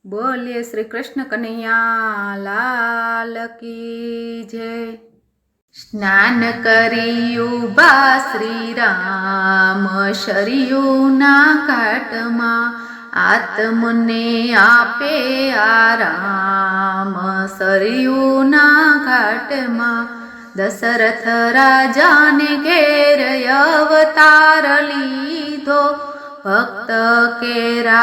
बोलिए श्री कृष्ण कन्हैया लाल की जय। स्नान करियुबा श्री राम शरियुना घाटमा आत्मने आपे आराम सरयुना घाटमा दशरथ राजा ने घेर अवतार लीधो भक्त केरा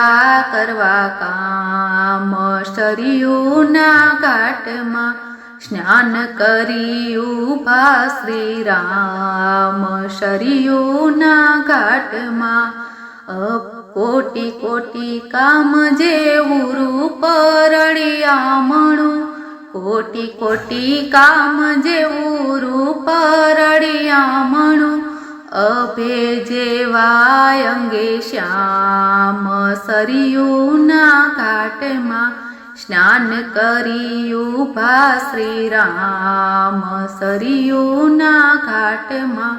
करवा काम सरयुना घाटमा स्नान करियुबा श्री राम शरियुना घाटमा कोटि कोटि काम जेवुं रूप रळियामणुं कोटि कोटि काम जेवुं रूप रळियामणुं अभे जेवा अंगे श्याम सरयुना घाटमा स्नान करियुबा श्री राम सरयुना घाटमा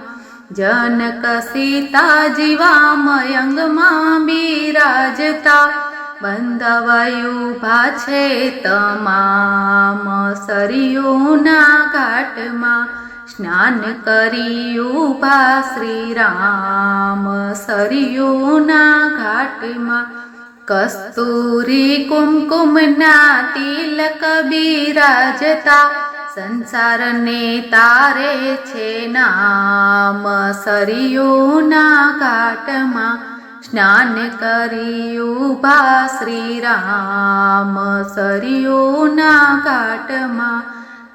जनक सीता जीवामयंगमा बिराजता बंधवायुबा छे तमाम सरयुना घाटमा स्नान करियुबा श्री राम सरयुना घाटमा कस्तूरी कुमकुमना तिलक बिराजता संसार ने तारे छे नाम सरयुना घाटमा स्नान करियुबा श्री राम सरयुना घाटमा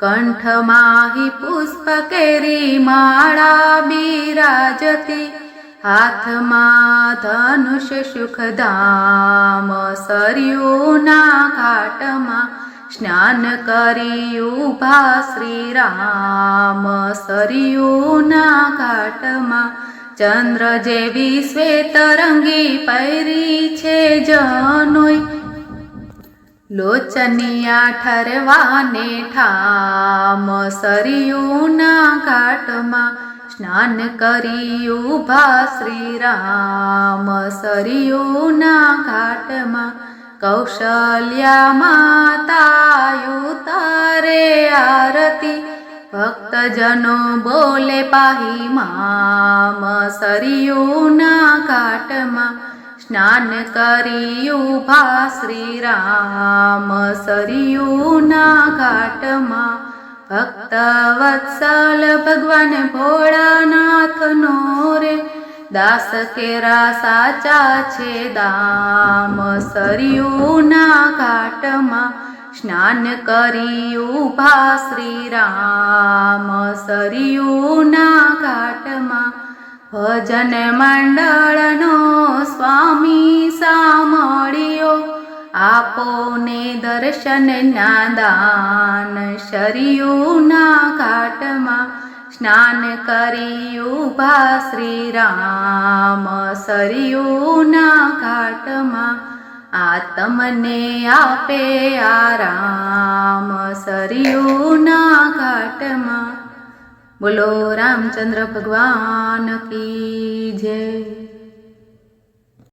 कंठमा ही पुष्प केरी माळा बिराजती हाथमा धनुष सुखधाम सरयुना घाटमा स्नान करियुबा श्री राम सरयुना घाटमा चंद्र जेवी श्वेत रंगी पैरी छे जनोई लोचनिया ठरवाने ठाम सरयुना घाटमा स्नान करियुबा श्री राम सरयुना घाटमा कौशल्या मातायु तारे आरती भक्तजनो बोले पाही माम सरयुना घाटमा स्नान करियुबा श्री राम सरयुना घाटमा भक्त वत्सल भगवान भोळानाथ नो रे दास केरा साचा छे दाम सरयुना घाटमा स्नान करियुबा श्री राम सरयुना घाटमा भजन मंडळनो स्वामी सामळियो आपोने दर्शन नादान शरियुना घाटमा स्नान करियुबा श्री राम सरयुना घाटमा आत्मने आपे आराम सरयुना घाटमा। बोलो रामचंद्र भगवान की जय।